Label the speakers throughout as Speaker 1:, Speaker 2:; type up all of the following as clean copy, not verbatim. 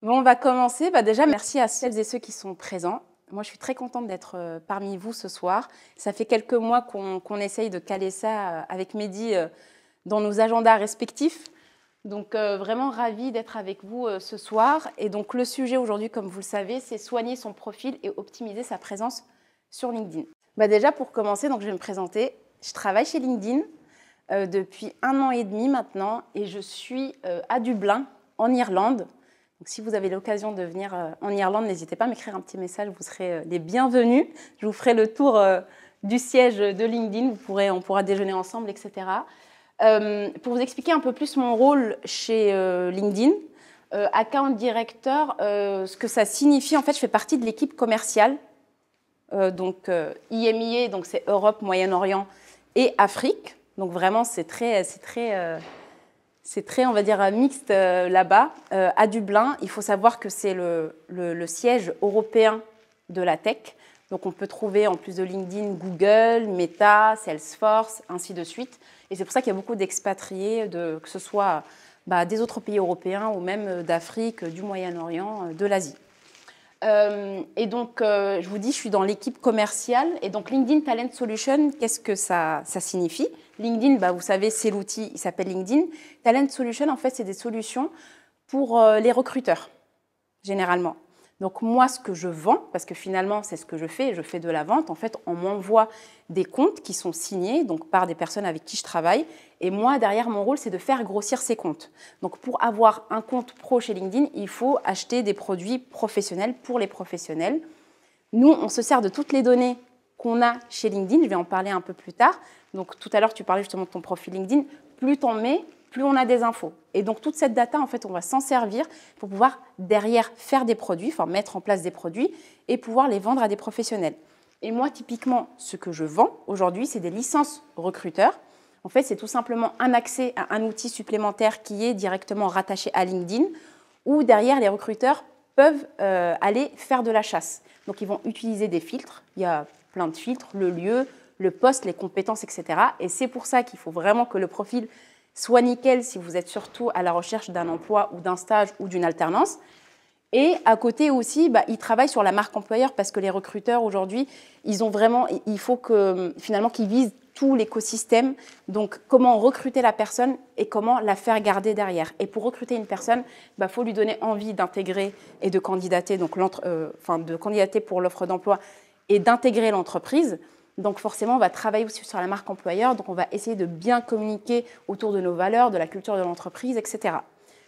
Speaker 1: Bon, on va commencer. Déjà, merci à celles et ceux qui sont présents. Moi, je suis très contente d'être parmi vous ce soir. Ça fait quelques mois qu'on essaye de caler ça avec Mehdi dans nos agendas respectifs. Donc, vraiment ravie d'être avec vous ce soir. Et donc, le sujet aujourd'hui, comme vous le savez, c'est soigner son profil et optimiser sa présence sur LinkedIn. Déjà, pour commencer, donc, je vais me présenter. Je travaille chez LinkedIn depuis 1 an et demi maintenant et je suis à Dublin, en Irlande. Donc, si vous avez l'occasion de venir en Irlande, n'hésitez pas à m'écrire un petit message, vous serez les bienvenus. Je vous ferai le tour du siège de LinkedIn, on pourra déjeuner ensemble, etc. Pour vous expliquer un peu plus mon rôle chez LinkedIn, Account Director, ce que ça signifie, en fait, je fais partie de l'équipe commerciale, donc IMIA, donc c'est Europe, Moyen-Orient et Afrique. Donc vraiment, c'est très, on va dire, mixte là-bas. À Dublin, il faut savoir que c'est le siège européen de la tech. Donc on peut trouver, en plus de LinkedIn, Google, Meta, Salesforce, ainsi de suite. Et c'est pour ça qu'il y a beaucoup d'expatriés, que ce soit des autres pays européens ou même d'Afrique, du Moyen-Orient, de l'Asie. Et donc, je vous dis, je suis dans l'équipe commerciale. Et donc, LinkedIn Talent Solution, qu'est-ce que ça signifie? LinkedIn, vous savez, c'est l'outil, il s'appelle LinkedIn. Talent Solution, en fait, c'est des solutions pour les recruteurs, généralement. Donc, moi, ce que je vends, parce que finalement, c'est ce que je fais de la vente. En fait, on m'envoie des comptes qui sont signés donc, par des personnes avec qui je travaille. Et moi, derrière, mon rôle, c'est de faire grossir ces comptes. Donc, pour avoir un compte pro chez LinkedIn, il faut acheter des produits professionnels pour les professionnels. Nous, on se sert de toutes les données qu'on a chez LinkedIn. Je vais en parler un peu plus tard. Donc, tout à l'heure, tu parlais justement de ton profil LinkedIn. Plus t'en mets, plus on a des infos. Et donc, toute cette data, en fait, on va s'en servir pour pouvoir, derrière, faire des produits, enfin, mettre en place des produits et pouvoir les vendre à des professionnels. Et moi, typiquement, ce que je vends aujourd'hui, c'est des licences recruteurs. En fait, c'est tout simplement un accès à un outil supplémentaire qui est directement rattaché à LinkedIn, où derrière, les recruteurs peuvent aller faire de la chasse. Donc, ils vont utiliser des filtres. Il y a plein de filtres, le lieu, le poste, les compétences, etc. Et c'est pour ça qu'il faut vraiment que le profil soit nickel si vous êtes surtout à la recherche d'un emploi ou d'un stage ou d'une alternance. Et à côté aussi, ils travaillent sur la marque employeur parce que les recruteurs aujourd'hui, il faut que finalement qu'ils visent tout l'écosystème. Donc, comment recruter la personne et comment la faire garder derrière. Et pour recruter une personne, faut lui donner envie d'intégrer et de candidater, donc de candidater pour l'offre d'emploi et d'intégrer l'entreprise. Donc forcément, on va travailler aussi sur la marque employeur. Donc on va essayer de bien communiquer autour de nos valeurs, de la culture de l'entreprise, etc.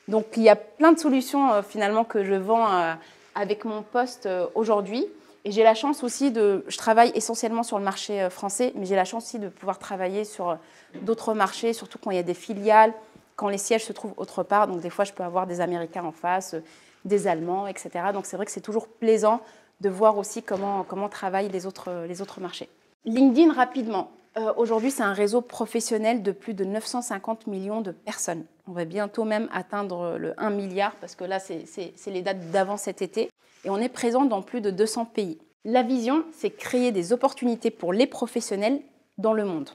Speaker 1: Donc il y a plein de solutions finalement que je vends avec mon poste aujourd'hui. Et j'ai la chance aussi je travaille essentiellement sur le marché français, mais j'ai la chance aussi de pouvoir travailler sur d'autres marchés, surtout quand il y a des filiales, quand les sièges se trouvent autre part. Donc des fois, je peux avoir des Américains en face, des Allemands, etc. Donc c'est vrai que c'est toujours plaisant de voir aussi comment travaillent les autres marchés. LinkedIn, rapidement. Aujourd'hui, c'est un réseau professionnel de plus de 950 millions de personnes. On va bientôt même atteindre le 1 milliard parce que là, c'est les dates d'avant cet été. Et on est présent dans plus de 200 pays. La vision, c'est créer des opportunités pour les professionnels dans le monde.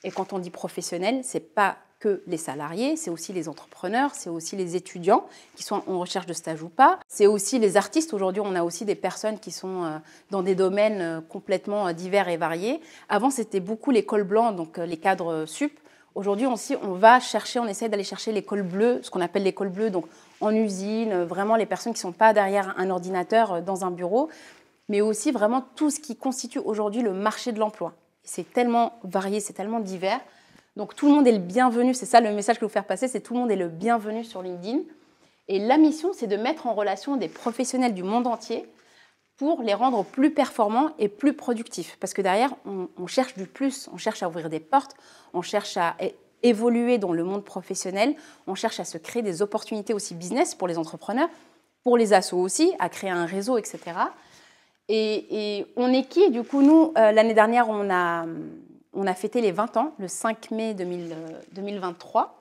Speaker 1: Et quand on dit professionnel, ce n'est pas que les salariés, c'est aussi les entrepreneurs, c'est aussi les étudiants qui sont en recherche de stage ou pas. C'est aussi les artistes. Aujourd'hui, on a aussi des personnes qui sont dans des domaines complètement divers et variés. Avant, c'était beaucoup les cols blancs, donc les cadres sup. Aujourd'hui aussi, on essaie d'aller chercher les cols bleus, ce qu'on appelle les cols bleus, donc en usine, vraiment les personnes qui ne sont pas derrière un ordinateur dans un bureau, mais aussi vraiment tout ce qui constitue aujourd'hui le marché de l'emploi. C'est tellement varié, c'est tellement divers. Donc, tout le monde est le bienvenu. C'est ça le message que je veux vous faire passer, c'est tout le monde est le bienvenu sur LinkedIn. Et la mission, c'est de mettre en relation des professionnels du monde entier pour les rendre plus performants et plus productifs. Parce que derrière, on cherche du plus, on cherche à ouvrir des portes, on cherche à évoluer dans le monde professionnel, on cherche à se créer des opportunités aussi business pour les entrepreneurs, pour les assos aussi, à créer un réseau, etc. Et on est qui? Du coup, nous, l'année dernière, on a fêté les 20 ans, le 5 mai 2023.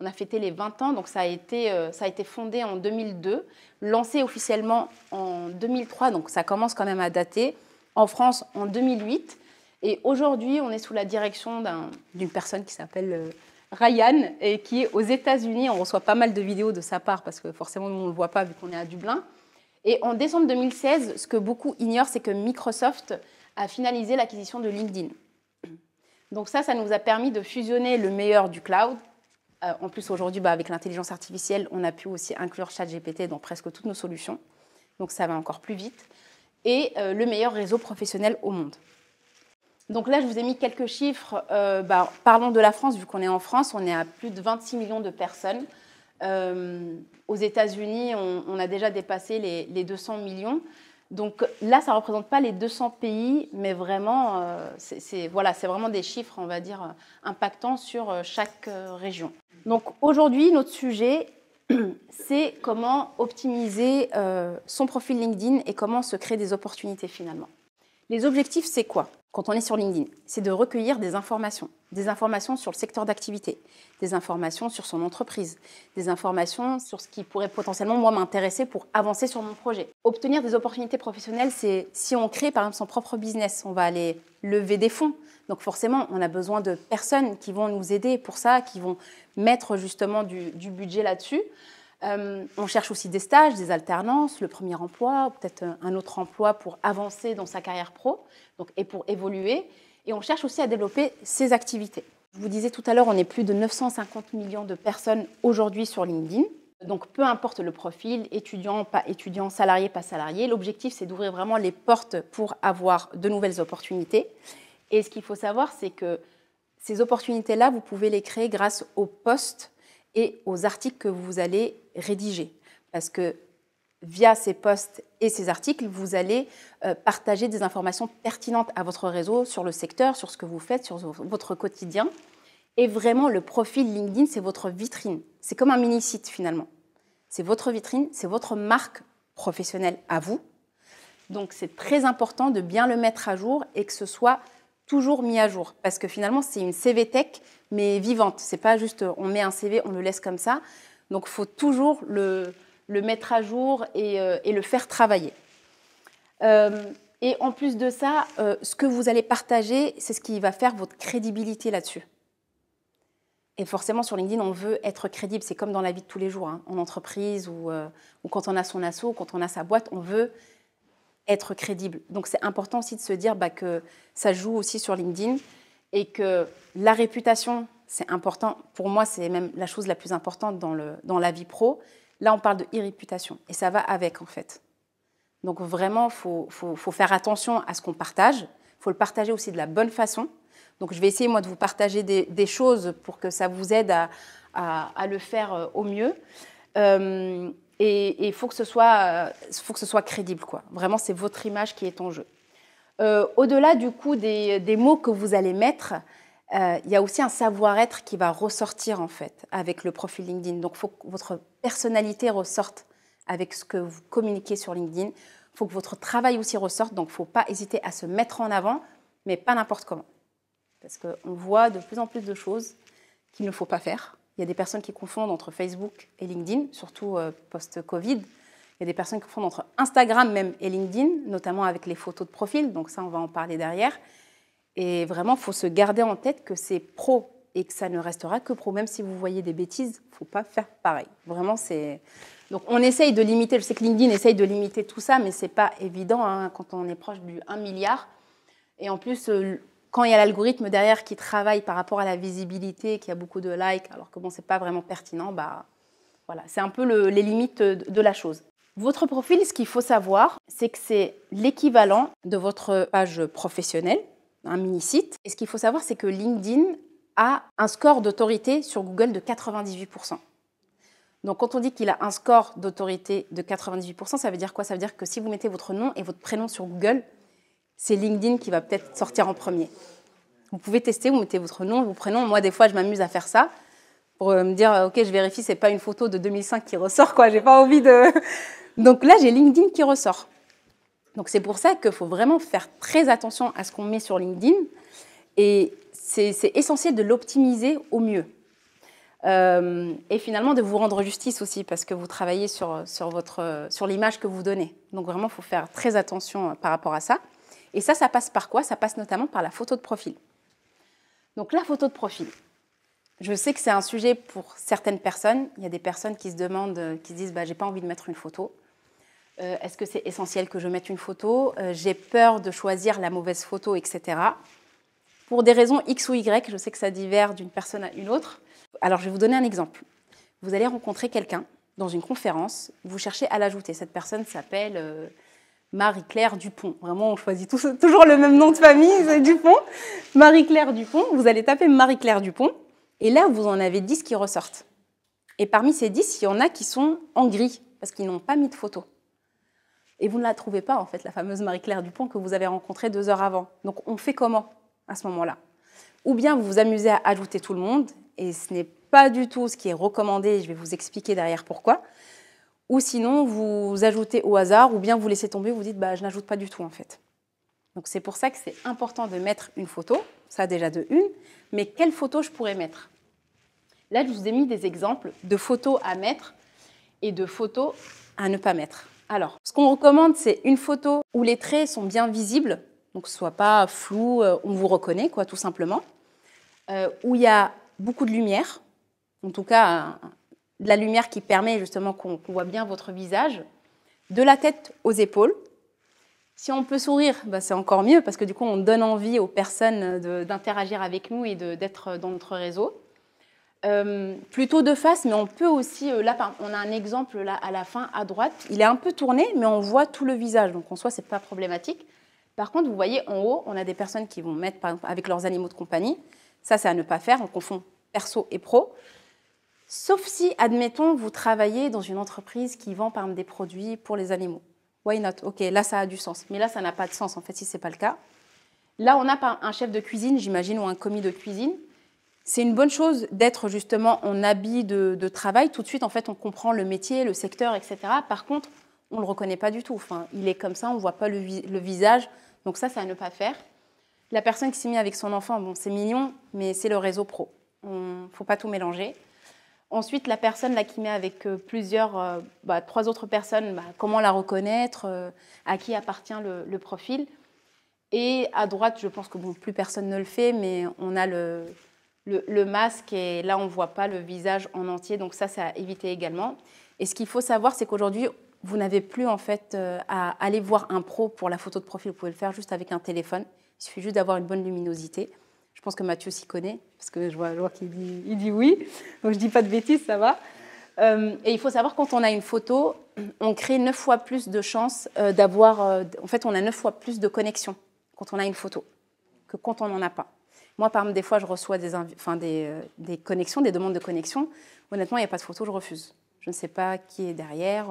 Speaker 1: On a fêté les 20 ans, donc ça a été fondé en 2002, lancé officiellement en 2003, donc ça commence quand même à dater, en France en 2008. Et aujourd'hui, on est sous la direction d'une personne qui s'appelle Ryan, et qui est aux États-Unis. On reçoit pas mal de vidéos de sa part parce que forcément, nous, on ne le voit pas vu qu'on est à Dublin. Et en décembre 2016, ce que beaucoup ignorent, c'est que Microsoft a finalisé l'acquisition de LinkedIn. Donc ça nous a permis de fusionner le meilleur du cloud. En plus, aujourd'hui, avec l'intelligence artificielle, on a pu aussi inclure ChatGPT dans presque toutes nos solutions. Donc ça va encore plus vite. Et le meilleur réseau professionnel au monde. Donc là, je vous ai mis quelques chiffres. Parlons de la France, vu qu'on est en France, on est à plus de 26 millions de personnes. Aux États-Unis, on a déjà dépassé les 200 millions. Donc là, ça ne représente pas les 200 pays, mais vraiment, c'est vraiment des chiffres, on va dire, impactants sur chaque région. Donc aujourd'hui, notre sujet, c'est comment optimiser son profil LinkedIn et comment se créer des opportunités finalement. Les objectifs, c'est quoi quand on est sur LinkedIn? C'est de recueillir des informations sur le secteur d'activité, des informations sur son entreprise, des informations sur ce qui pourrait potentiellement, moi, m'intéresser pour avancer sur mon projet. Obtenir des opportunités professionnelles, c'est si on crée, par exemple, son propre business, on va aller lever des fonds. Donc forcément, on a besoin de personnes qui vont nous aider pour ça, qui vont mettre justement du budget là-dessus. On cherche aussi des stages, des alternances, le premier emploi, peut-être un autre emploi pour avancer dans sa carrière pro et pour évoluer. Et on cherche aussi à développer ses activités. Je vous disais tout à l'heure, on est plus de 950 millions de personnes aujourd'hui sur LinkedIn. Donc peu importe le profil, étudiant, pas étudiant, salarié, pas salarié, l'objectif c'est d'ouvrir vraiment les portes pour avoir de nouvelles opportunités. Et ce qu'il faut savoir, c'est que ces opportunités-là, vous pouvez les créer grâce aux posts et aux articles que vous allez rédiger. Parce que via ces posts et ces articles, vous allez partager des informations pertinentes à votre réseau sur le secteur, sur ce que vous faites, sur votre quotidien. Et vraiment, le profil LinkedIn, c'est votre vitrine. C'est comme un mini-site finalement. C'est votre vitrine, c'est votre marque professionnelle à vous. Donc c'est très important de bien le mettre à jour et que ce soit toujours mis à jour. Parce que finalement, c'est une CV Tech, mais vivante. C'est pas juste on met un CV, on le laisse comme ça. Donc il faut toujours le mettre à jour et le faire travailler. Et en plus de ça, ce que vous allez partager, c'est ce qui va faire votre crédibilité là-dessus. Et forcément, sur LinkedIn, on veut être crédible. C'est comme dans la vie de tous les jours, hein, en entreprise ou quand on a son asso, quand on a sa boîte, on veut être crédible. Donc c'est important aussi de se dire que ça joue aussi sur LinkedIn et que la réputation, c'est important. Pour moi, c'est même la chose la plus importante dans la vie pro. Là, on parle de e-réputation et ça va avec en fait. Donc vraiment, il faut faire attention à ce qu'on partage. Il faut le partager aussi de la bonne façon. Donc je vais essayer moi de vous partager des choses pour que ça vous aide à le faire au mieux. Et il faut que ce soit crédible, quoi. Vraiment, c'est votre image qui est en jeu. Au-delà du coup des mots que vous allez mettre, il y a aussi un savoir-être qui va ressortir en fait avec le profil LinkedIn. Donc, il faut que votre personnalité ressorte avec ce que vous communiquez sur LinkedIn. Il faut que votre travail aussi ressorte. Donc, il ne faut pas hésiter à se mettre en avant, mais pas n'importe comment. Parce qu'on voit de plus en plus de choses qu'il ne faut pas faire. Il y a des personnes qui confondent entre Facebook et LinkedIn, surtout post-Covid. Il y a des personnes qui confondent entre Instagram même et LinkedIn, notamment avec les photos de profil. Donc ça, on va en parler derrière. Et vraiment, il faut se garder en tête que c'est pro et que ça ne restera que pro. Même si vous voyez des bêtises, il ne faut pas faire pareil. Vraiment, c'est... Donc on essaye de limiter, je sais que LinkedIn essaye de limiter tout ça, mais ce n'est pas évident hein, quand on est proche du 1 milliard. Et en plus... quand il y a l'algorithme derrière qui travaille par rapport à la visibilité, qui a beaucoup de likes, alors que bon, ce n'est pas vraiment pertinent, voilà, c'est un peu les limites de la chose. Votre profil, ce qu'il faut savoir, c'est que c'est l'équivalent de votre page professionnelle, un mini-site. Et ce qu'il faut savoir, c'est que LinkedIn a un score d'autorité sur Google de 98%. Donc, quand on dit qu'il a un score d'autorité de 98%, ça veut dire quoi? Ça veut dire que si vous mettez votre nom et votre prénom sur Google, c'est LinkedIn qui va peut-être sortir en premier. Vous pouvez tester, vous mettez votre nom, votre prénom. Moi, des fois, je m'amuse à faire ça pour me dire, OK, je vérifie, ce n'est pas une photo de 2005 qui ressort, quoi. J'ai pas envie de... Donc là, j'ai LinkedIn qui ressort. Donc c'est pour ça qu'il faut vraiment faire très attention à ce qu'on met sur LinkedIn. Et c'est essentiel de l'optimiser au mieux. Et finalement, de vous rendre justice aussi, parce que vous travaillez sur l'image que vous donnez. Donc vraiment, il faut faire très attention par rapport à ça. Et ça passe par quoi? Ça passe notamment par la photo de profil. Donc la photo de profil. Je sais que c'est un sujet pour certaines personnes. Il y a des personnes qui se demandent, qui se disent j'ai pas envie de mettre une photo. Est-ce que c'est essentiel que je mette une photo? J'ai peur de choisir la mauvaise photo, etc. Pour des raisons X ou Y, je sais que ça diffère d'une personne à une autre. Alors, je vais vous donner un exemple. Vous allez rencontrer quelqu'un dans une conférence, vous cherchez à l'ajouter. Cette personne s'appelle Marie-Claire Dupont. Vraiment, on choisit toujours le même nom de famille, c'est Dupont. Marie-Claire Dupont, vous allez taper Marie-Claire Dupont, et là, vous en avez 10 qui ressortent. Et parmi ces 10, il y en a qui sont en gris, parce qu'ils n'ont pas mis de photo. Et vous ne la trouvez pas, en fait, la fameuse Marie-Claire Dupont que vous avez rencontrée 2 heures avant. Donc, on fait comment à ce moment-là? Ou bien vous vous amusez à ajouter tout le monde, et ce n'est pas du tout ce qui est recommandé, je vais vous expliquer derrière pourquoi. Ou sinon, vous ajoutez au hasard, ou bien vous laissez tomber, vous dites je n'ajoute pas du tout en fait. Donc c'est pour ça que c'est important de mettre une photo, ça déjà de une, mais quelle photo je pourrais mettre? Là, je vous ai mis des exemples de photos à mettre et de photos à ne pas mettre. Alors, ce qu'on recommande, c'est une photo où les traits sont bien visibles, donc que ce ne soit pas flou, on vous reconnaît, quoi, tout simplement, où il y a beaucoup de lumière, en tout cas de la lumière qui permet justement qu'on voit bien votre visage, de la tête aux épaules. Si on peut sourire, c'est encore mieux, parce que du coup, on donne envie aux personnes d'interagir avec nous et d'être dans notre réseau. Plutôt de face, mais on peut aussi, là, on a un exemple là, à la fin, à droite, il est un peu tourné, mais on voit tout le visage, donc en soi, ce n'est pas problématique. Par contre, vous voyez, en haut, on a des personnes qui vont mettre, par exemple, avec leurs animaux de compagnie. Ça, c'est à ne pas faire, on confond perso et pro. Sauf si, admettons, vous travaillez dans une entreprise qui vend, par exemple, des produits pour les animaux. Why not? Ok, là, ça a du sens. Mais là, ça n'a pas de sens, en fait, si ce n'est pas le cas. Là, on a un chef de cuisine, j'imagine, ou un commis de cuisine. C'est une bonne chose d'être justement en habit de travail. Tout de suite, en fait, on comprend le métier, le secteur, etc. Par contre, on ne le reconnaît pas du tout. Enfin, il est comme ça, on ne voit pas le visage. Donc ça, c'est à ne pas faire. La personne qui s'est mise avec son enfant, c'est mignon, mais c'est le réseau pro. Il ne faut pas tout mélanger. Ensuite, la personne là, qui met avec plusieurs, 3 autres personnes, comment la reconnaître, à qui appartient le profil. Et à droite, je pense que plus personne ne le fait, mais on a le masque et là, on ne voit pas le visage en entier. Donc ça, c'est à éviter également. Et ce qu'il faut savoir, c'est qu'aujourd'hui, vous n'avez plus en fait à aller voir un pro pour la photo de profil. Vous pouvez le faire juste avec un téléphone. Il suffit juste d'avoir une bonne luminosité. Je pense que Mathieu s'y connaît, parce que je vois qu'il dit oui. Donc je ne dis pas de bêtises, ça va. Et il faut savoir, quand on a une photo, on crée 9 fois plus de chances d'avoir... en fait, on a 9 fois plus de connexions quand on a une photo que quand on n'en a pas. Moi, par exemple, des fois, je reçois des connexions, des demandes de connexion. Honnêtement, il n'y a pas de photo, je refuse. Je ne sais pas qui est derrière.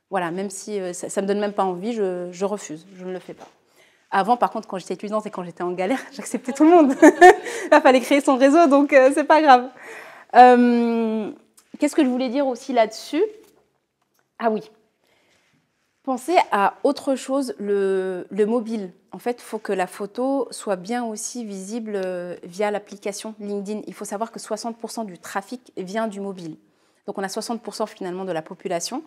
Speaker 1: Voilà, même si ça ne me donne même pas envie, je refuse, je ne le fais pas. Avant, par contre, quand j'étais étudiante et quand j'étais en galère, j'acceptais tout le monde. Là, il fallait créer son réseau, donc c'est pas grave. Qu'est-ce que je voulais dire aussi là-dessus? Ah oui. Pensez à autre chose, le mobile. En fait, il faut que la photo soit bien aussi visible via l'application LinkedIn. Il faut savoir que 60% du trafic vient du mobile. Donc, on a 60% finalement de la population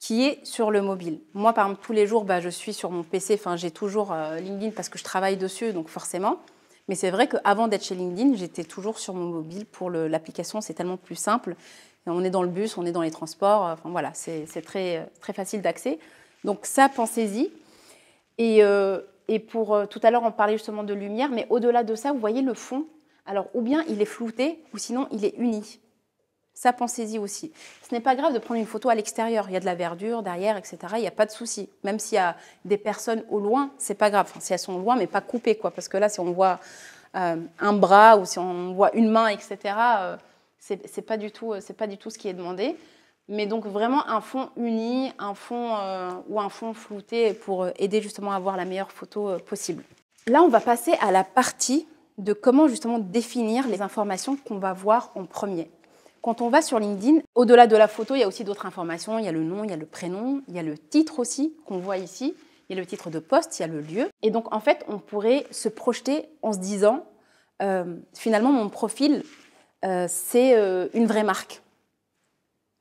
Speaker 1: qui est sur le mobile. Moi, par exemple, tous les jours, je suis sur mon PC. Enfin, j'ai toujours LinkedIn parce que je travaille dessus, donc forcément. Mais c'est vrai qu'avant d'être chez LinkedIn, j'étais toujours sur mon mobile pour l'application. C'est tellement plus simple. On est dans le bus, on est dans les transports. Enfin, voilà, c'est très, très facile d'accès. Donc ça, pensez-y. Et pour tout à l'heure, on parlait justement de lumière. Mais au-delà de ça, vous voyez le fond. Alors, ou bien il est flouté, ou sinon il est uni. Ça, pensez-y aussi. Ce n'est pas grave de prendre une photo à l'extérieur. Il y a de la verdure derrière, etc. Il n'y a pas de souci. Même s'il y a des personnes au loin, ce n'est pas grave. Enfin, si elles sont loin, mais pas coupées, quoi. Parce que là, si on voit un bras ou si on voit une main, etc., c'est pas du tout ce qui est demandé. Mais donc, vraiment un fond uni, un fond ou un fond flouté pour aider justement à avoir la meilleure photo possible. Là, on va passer à la partie de comment justement définir les informations qu'on va voir en premier. Quand on va sur LinkedIn, au-delà de la photo, il y a aussi d'autres informations. Il y a le nom, il y a le prénom, il y a le titre aussi qu'on voit ici. Il y a le titre de poste, il y a le lieu. Et donc, en fait, on pourrait se projeter en se disant, finalement, mon profil, c'est une vraie marque.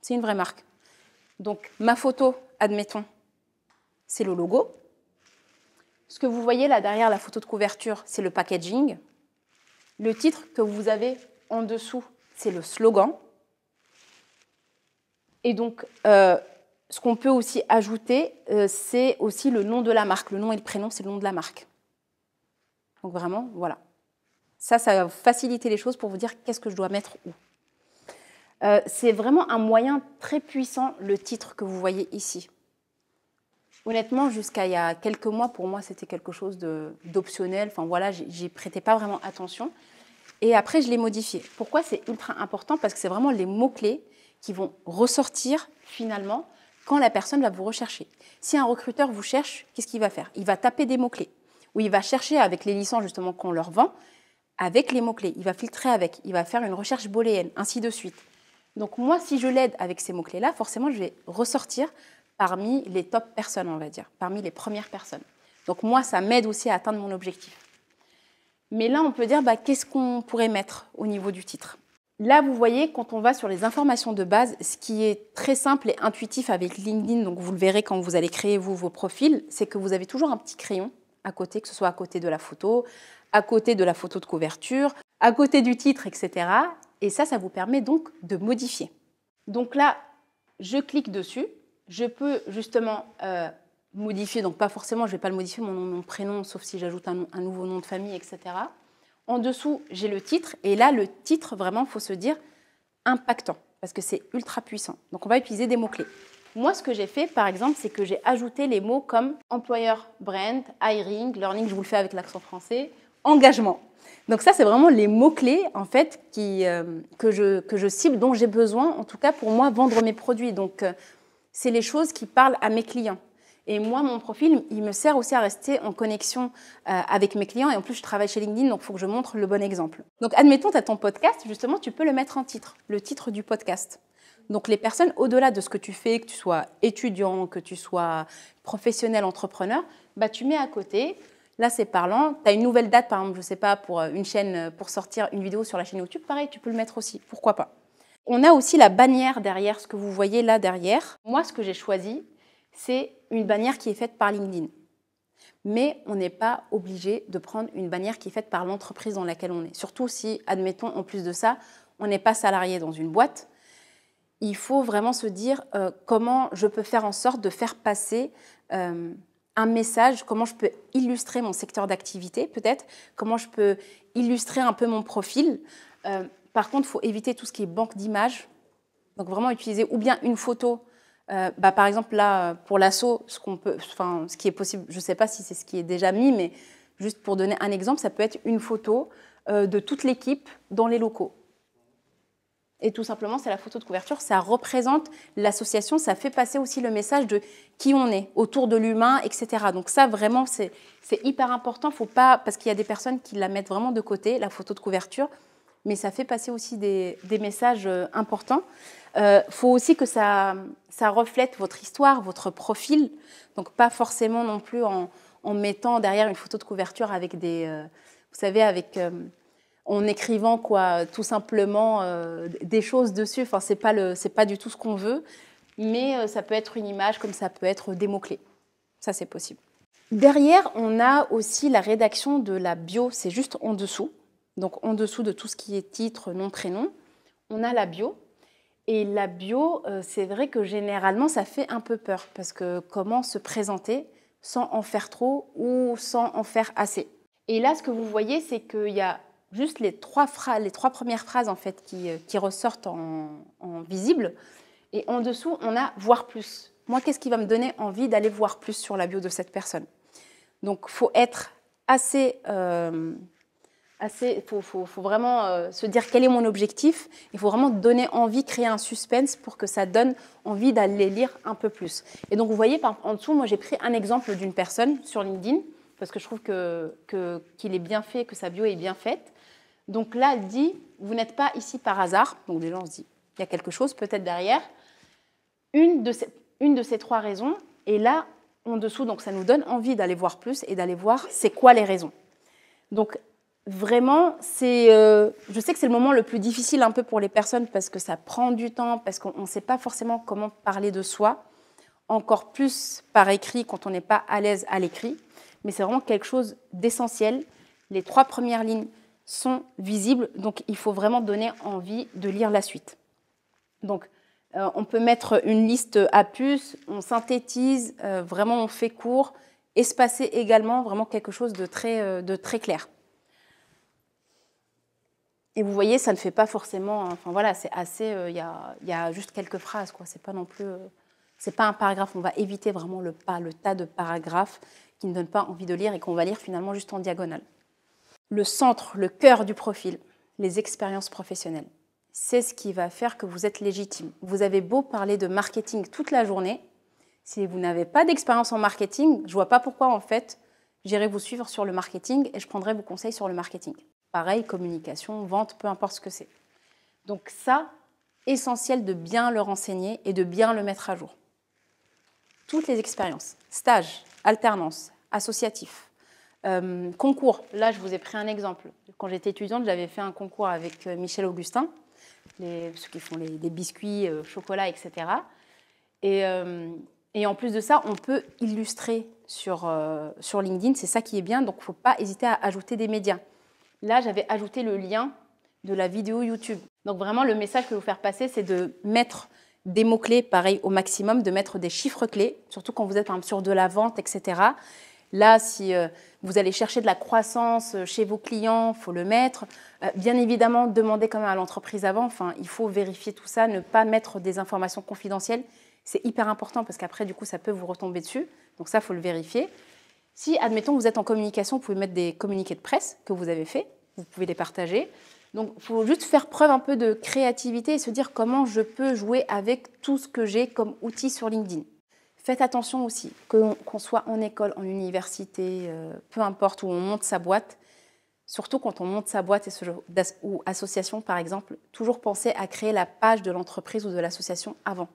Speaker 1: C'est une vraie marque. Donc, ma photo, admettons, c'est le logo. Ce que vous voyez là derrière la photo de couverture, c'est le packaging. Le titre que vous avez En dessous, c'est le slogan. Et donc, ce qu'on peut aussi ajouter, c'est aussi le nom de la marque. Le nom et le prénom, c'est le nom de la marque. Donc vraiment, voilà. Ça va faciliter les choses pour vous dire qu'est-ce que je dois mettre où. C'est vraiment un moyen très puissant, le titre que vous voyez ici. Honnêtement, jusqu'à il y a quelques mois, pour moi, c'était quelque chose d'optionnel. Enfin voilà, j'y prêtais pas vraiment attention. Et après, je l'ai modifié. Pourquoi c'est ultra important? Parce que c'est vraiment les mots-clés qui vont ressortir finalement quand la personne va vous rechercher. Si un recruteur vous cherche, qu'est-ce qu'il va faire? Il va taper des mots-clés. Ou il va chercher avec les licences justement qu'on leur vend, avec les mots-clés. Il va filtrer avec. Il va faire une recherche booléenne, ainsi de suite. Donc moi, si je l'aide avec ces mots-clés-là, forcément, je vais ressortir parmi les top personnes, on va dire, parmi les premières personnes. Donc moi, ça m'aide aussi à atteindre mon objectif. Mais là, on peut dire, qu'est-ce qu'on pourrait mettre au niveau du titre? Là, vous voyez, quand on va sur les informations de base, ce qui est très simple et intuitif avec LinkedIn, donc vous le verrez quand vous allez créer vos profils, c'est que vous avez toujours un petit crayon à côté, que ce soit à côté de la photo de couverture, à côté du titre, etc. Et ça vous permet donc de modifier. Donc là, je clique dessus. Je peux justement modifier, donc pas forcément, je ne vais pas le modifier, mon nom, mon prénom, sauf si j'ajoute un nouveau nom de famille, etc. En dessous, j'ai le titre. Et là, le titre, vraiment, il faut se dire impactant, parce que c'est ultra puissant. Donc, on va utiliser des mots-clés. Moi, ce que j'ai fait, par exemple, c'est que j'ai ajouté les mots comme employeur, brand, hiring, learning, je vous le fais avec l'accent français, engagement. Donc ça, c'est vraiment les mots-clés, en fait, que je cible, dont j'ai besoin, en tout cas, pour moi, vendre mes produits. Donc, c'est les choses qui parlent à mes clients. Et moi, mon profil, il me sert aussi à rester en connexion avec mes clients. Et en plus, je travaille chez LinkedIn, donc il faut que je montre le bon exemple. Donc, admettons, tu as ton podcast, justement, tu peux le mettre en titre, le titre du podcast. Donc, les personnes, au-delà de ce que tu fais, que tu sois étudiant, que tu sois professionnel, entrepreneur, tu mets à côté, là, c'est parlant. Tu as une nouvelle date, par exemple, je ne sais pas, pour une chaîne, pour sortir une vidéo sur la chaîne YouTube, pareil, tu peux le mettre aussi, pourquoi pas. On a aussi la bannière derrière, ce que vous voyez là derrière. Moi, ce que j'ai choisi, c'est une bannière qui est faite par LinkedIn. Mais on n'est pas obligé de prendre une bannière qui est faite par l'entreprise dans laquelle on est. Surtout si, admettons, en plus de ça, on n'est pas salarié dans une boîte. Il faut vraiment se dire comment je peux faire en sorte de faire passer un message, comment je peux illustrer mon secteur d'activité peut-être, comment je peux illustrer un peu mon profil. Par contre, il faut éviter tout ce qui est banque d'images. Donc vraiment utiliser ou bien une photo. Par exemple, là, pour l'asso, ce qui est possible, je ne sais pas si c'est ce qui est déjà mis, mais juste pour donner un exemple, ça peut être une photo de toute l'équipe dans les locaux. Et tout simplement, c'est la photo de couverture, ça représente l'association, ça fait passer aussi le message de qui on est, autour de l'humain, etc. Donc ça, vraiment, c'est hyper important. Faut pas, parce qu'il y a des personnes qui la mettent vraiment de côté, la photo de couverture, mais ça fait passer aussi des messages importants. Faut aussi que ça reflète votre histoire, votre profil. Donc pas forcément non plus en mettant derrière une photo de couverture avec vous savez, en écrivant tout simplement des choses dessus. Enfin, c'est pas du tout ce qu'on veut, mais ça peut être une image comme ça peut être des mots-clés. Ça, c'est possible. Derrière, on a aussi la rédaction de la bio, c'est juste en dessous. Donc en dessous de tout ce qui est titre, nom, prénom, on a la bio. Et la bio, c'est vrai que généralement, ça fait un peu peur parce que comment se présenter sans en faire trop ou sans en faire assez. Et là, ce que vous voyez, c'est qu'il y a juste les trois premières phrases en fait, qui ressortent en visible. Et en dessous, on a « voir plus ». Moi, qu'est-ce qui va me donner envie d'aller voir plus sur la bio de cette personne? Donc, il faut être faut vraiment se dire quel est mon objectif. Il faut vraiment donner envie, créer un suspense pour que ça donne envie d'aller lire un peu plus. Et donc, vous voyez, en dessous, moi, j'ai pris un exemple d'une personne sur LinkedIn parce que je trouve qu'il est bien fait, que sa bio est bien faite. Donc là, elle dit, vous n'êtes pas ici par hasard. Donc déjà, on se dit, il y a quelque chose peut-être derrière. Une de ces trois raisons. Et là, en dessous, donc ça nous donne envie d'aller voir plus et d'aller voir c'est quoi les raisons. Donc vraiment, je sais que c'est le moment le plus difficile un peu pour les personnes parce que ça prend du temps, parce qu'on ne sait pas forcément comment parler de soi, encore plus par écrit quand on n'est pas à l'aise à l'écrit. Mais c'est vraiment quelque chose d'essentiel. Les trois premières lignes sont visibles. Donc, il faut vraiment donner envie de lire la suite. Donc, on peut mettre une liste à puces, on synthétise, vraiment on fait court, espacé également, vraiment quelque chose de très clair. Et vous voyez, ça ne fait pas forcément, enfin voilà, c'est assez, il y a juste quelques phrases, quoi. C'est pas non plus, c'est pas un paragraphe. On va éviter vraiment le tas de paragraphes qui ne donnent pas envie de lire et qu'on va lire finalement juste en diagonale. Le centre, le cœur du profil, les expériences professionnelles. C'est ce qui va faire que vous êtes légitime. Vous avez beau parler de marketing toute la journée, si vous n'avez pas d'expérience en marketing, je ne vois pas pourquoi en fait j'irai vous suivre sur le marketing et je prendrai vos conseils sur le marketing. Pareil, communication, vente, peu importe ce que c'est. Donc ça, essentiel de bien le renseigner et de bien le mettre à jour. Toutes les expériences, stage, alternance, associatif, concours. Là, je vous ai pris un exemple. Quand j'étais étudiante, j'avais fait un concours avec Michel Augustin, ceux qui font des biscuits, chocolat, etc. Et en plus de ça, on peut illustrer sur LinkedIn. C'est ça qui est bien. Donc, il ne faut pas hésiter à ajouter des médias. Là, j'avais ajouté le lien de la vidéo YouTube. Donc, vraiment, le message que je veux vous faire passer, c'est de mettre des mots-clés, pareil, au maximum, de mettre des chiffres clés, surtout quand vous êtes par exemple, sur de la vente, etc. Là, si vous allez chercher de la croissance chez vos clients, il faut le mettre. Bien évidemment, demandez quand même à l'entreprise avant. Enfin, il faut vérifier tout ça, ne pas mettre des informations confidentielles. C'est hyper important parce qu'après, du coup, ça peut vous retomber dessus. Donc ça, il faut le vérifier. Si, admettons, vous êtes en communication, vous pouvez mettre des communiqués de presse que vous avez faits. Vous pouvez les partager. Donc, il faut juste faire preuve un peu de créativité et se dire comment je peux jouer avec tout ce que j'ai comme outil sur LinkedIn. Faites attention aussi, qu'on soit en école, en université, peu importe où on monte sa boîte, surtout quand on monte sa boîte ou association par exemple, toujours penser à créer la page de l'entreprise ou de l'association avant.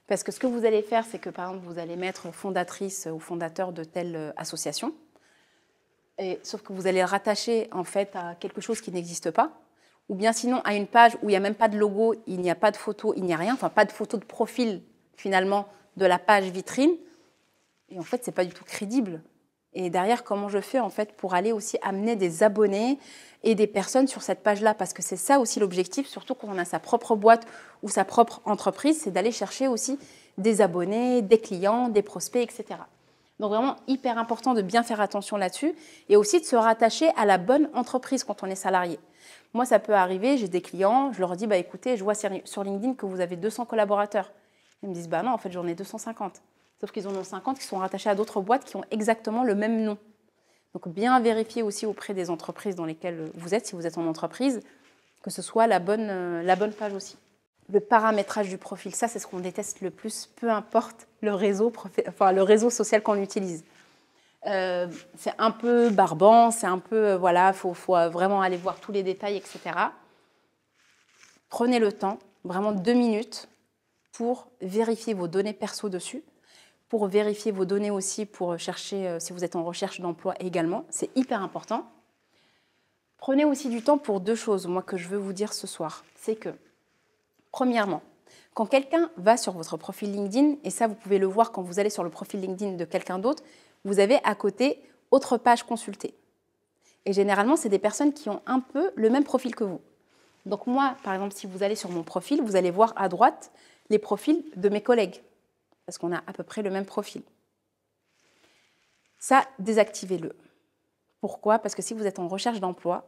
Speaker 1: Parce que ce que vous allez faire, c'est que par exemple, vous allez mettre fondatrice ou fondateur de telle association, sauf que vous allez le rattacher en fait à quelque chose qui n'existe pas, ou bien sinon à une page où il n'y a même pas de logo, il n'y a pas de photo, il n'y a rien, enfin pas de photo de profil finalement de la page vitrine, et en fait, ce n'est pas du tout crédible. Et derrière, comment je fais en fait pour aller aussi amener des abonnés et des personnes sur cette page-là? Parce que c'est ça aussi l'objectif, surtout quand on a sa propre boîte ou sa propre entreprise, c'est d'aller chercher aussi des abonnés, des clients, des prospects, etc. Donc vraiment, hyper important de bien faire attention là-dessus et aussi de se rattacher à la bonne entreprise quand on est salarié. Moi, ça peut arriver, j'ai des clients, je leur dis, bah, écoutez, je vois sur LinkedIn que vous avez 200 collaborateurs. Ils me disent, bah non, en fait, j'en ai 250. Sauf qu'ils en ont 50 qui sont rattachés à d'autres boîtes qui ont exactement le même nom. Donc, bien vérifier aussi auprès des entreprises dans lesquelles vous êtes, si vous êtes en entreprise, que ce soit la bonne page aussi. Le paramétrage du profil, ça, c'est ce qu'on déteste le plus, peu importe le réseau social qu'on utilise. C'est un peu barbant, c'est un peu, voilà, faut vraiment aller voir tous les détails, etc. Prenez le temps, vraiment 2 minutes, pour vérifier vos données perso dessus, pour vérifier vos données aussi, pour chercher si vous êtes en recherche d'emploi également. C'est hyper important. Prenez aussi du temps pour 2 choses, moi, que je veux vous dire ce soir. C'est que, premièrement, quand quelqu'un va sur votre profil LinkedIn, et ça, vous pouvez le voir quand vous allez sur le profil LinkedIn de quelqu'un d'autre, vous avez à côté « Autre page consultée ». Et généralement, c'est des personnes qui ont un peu le même profil que vous. Donc moi, par exemple, si vous allez sur mon profil, vous allez voir à droite les profils de mes collègues, parce qu'on a à peu près le même profil. Ça, désactivez-le. Pourquoi? Parce que si vous êtes en recherche d'emploi,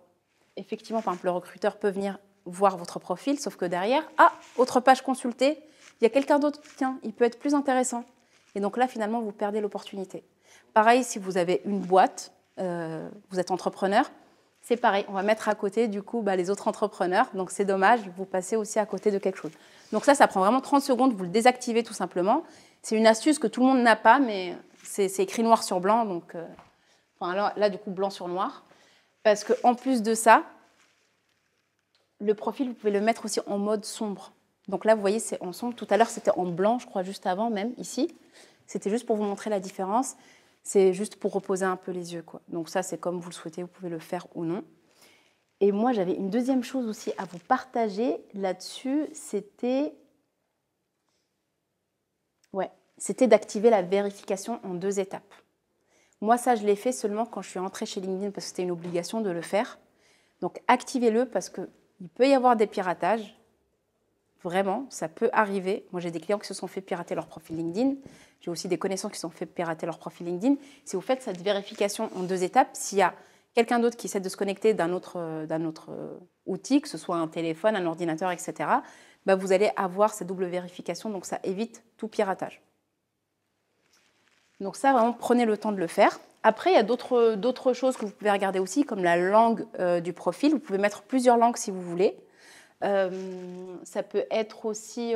Speaker 1: effectivement, par exemple, le recruteur peut venir voir votre profil, sauf que derrière, autre page consultée, il y a quelqu'un d'autre, tiens, il peut être plus intéressant. Et donc là, finalement, vous perdez l'opportunité. Pareil, si vous avez une boîte, vous êtes entrepreneur, c'est pareil, on va mettre à côté du coup les autres entrepreneurs, donc c'est dommage, vous passez aussi à côté de quelque chose. Donc ça prend vraiment 30 secondes, vous le désactivez tout simplement. C'est une astuce que tout le monde n'a pas, mais c'est écrit noir sur blanc, donc là du coup blanc sur noir. Parce qu'en plus de ça, le profil, vous pouvez le mettre aussi en mode sombre. Donc là, vous voyez, c'est en sombre. Tout à l'heure, c'était en blanc, je crois, juste avant même, ici. C'était juste pour vous montrer la différence. C'est juste pour reposer un peu les yeux, quoi. Donc ça, c'est comme vous le souhaitez, vous pouvez le faire ou non. Et moi, j'avais une deuxième chose aussi à vous partager là-dessus, c'était d'activer la vérification en 2 étapes. Moi, ça, je l'ai fait seulement quand je suis entrée chez LinkedIn parce que c'était une obligation de le faire. Donc activez-le parce qu'il peut y avoir des piratages. Vraiment, ça peut arriver. Moi, j'ai des clients qui se sont fait pirater leur profil LinkedIn. J'ai aussi des connaissances qui se sont fait pirater leur profil LinkedIn. Si vous faites cette vérification en 2 étapes, s'il y a quelqu'un d'autre qui essaie de se connecter d'un autre outil, que ce soit un téléphone, un ordinateur, etc., bah, vous allez avoir cette double vérification, donc ça évite tout piratage. Donc ça, vraiment, prenez le temps de le faire. Après, il y a d'autres choses que vous pouvez regarder aussi, comme la langue du profil. Vous pouvez mettre plusieurs langues si vous voulez. Ça peut être aussi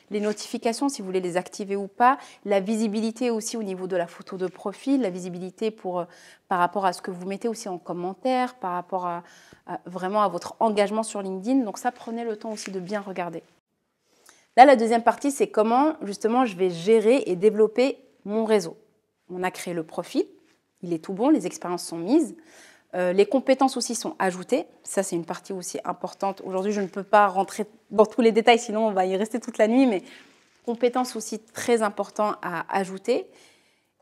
Speaker 1: les notifications, si vous voulez les activer ou pas, la visibilité aussi au niveau de la photo de profil, la visibilité par rapport à ce que vous mettez aussi en commentaire, par rapport vraiment à votre engagement sur LinkedIn. Donc ça, prenez le temps aussi de bien regarder. Là, la deuxième partie, c'est comment justement je vais gérer et développer mon réseau. On a créé le profil, il est tout bon, les expériences sont mises. Les compétences aussi sont ajoutées. Ça, c'est une partie aussi importante. Aujourd'hui, je ne peux pas rentrer dans tous les détails, sinon on va y rester toute la nuit, mais compétences aussi très importantes à ajouter.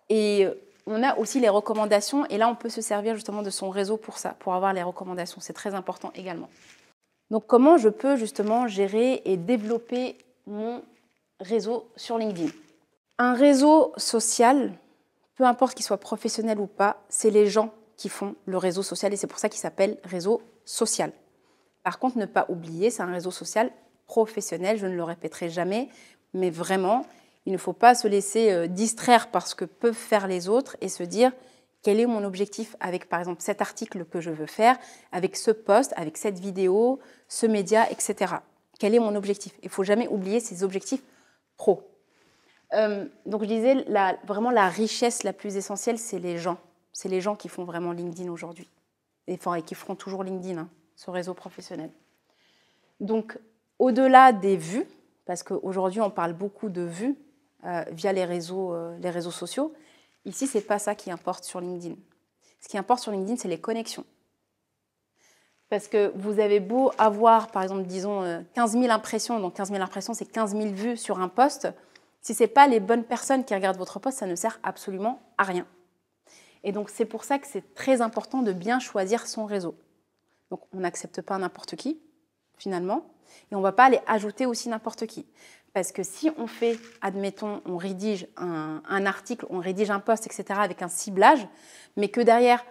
Speaker 1: Et on a aussi les recommandations, et là, on peut se servir justement de son réseau pour ça, pour avoir les recommandations. C'est très important également. Donc, comment je peux justement gérer et développer mon réseau sur LinkedIn? Un réseau social, peu importe qu'il soit professionnel ou pas, c'est les gens qui font le réseau social et c'est pour ça qu'il s'appelle réseau social. Par contre, ne pas oublier, c'est un réseau social professionnel, je ne le répéterai jamais, mais vraiment, il ne faut pas se laisser distraire par ce que peuvent faire les autres et se dire quel est mon objectif avec par exemple cet article que je veux faire, avec ce post, avec cette vidéo, ce média, etc. Quel est mon objectif? Il ne faut jamais oublier ces objectifs pro. Donc je disais, vraiment la richesse la plus essentielle, c'est les gens. C'est les gens qui font vraiment LinkedIn aujourd'hui. Et qui feront toujours LinkedIn, hein, ce réseau professionnel. Donc, au-delà des vues, parce qu'aujourd'hui, on parle beaucoup de vues via les réseaux sociaux, ici, ce n'est pas ça qui importe sur LinkedIn. Ce qui importe sur LinkedIn, c'est les connexions. Parce que vous avez beau avoir, par exemple, disons, 15 000 impressions, donc 15 000 impressions, c'est 15 000 vues sur un post. Si ce n'est pas les bonnes personnes qui regardent votre post, ça ne sert absolument à rien. Et donc, c'est pour ça que c'est très important de bien choisir son réseau. Donc, on n'accepte pas n'importe qui, finalement, et on ne va pas aller ajouter aussi n'importe qui. Parce que si on fait, admettons, on rédige un article, on rédige un post, etc., avec un ciblage, mais que derrière,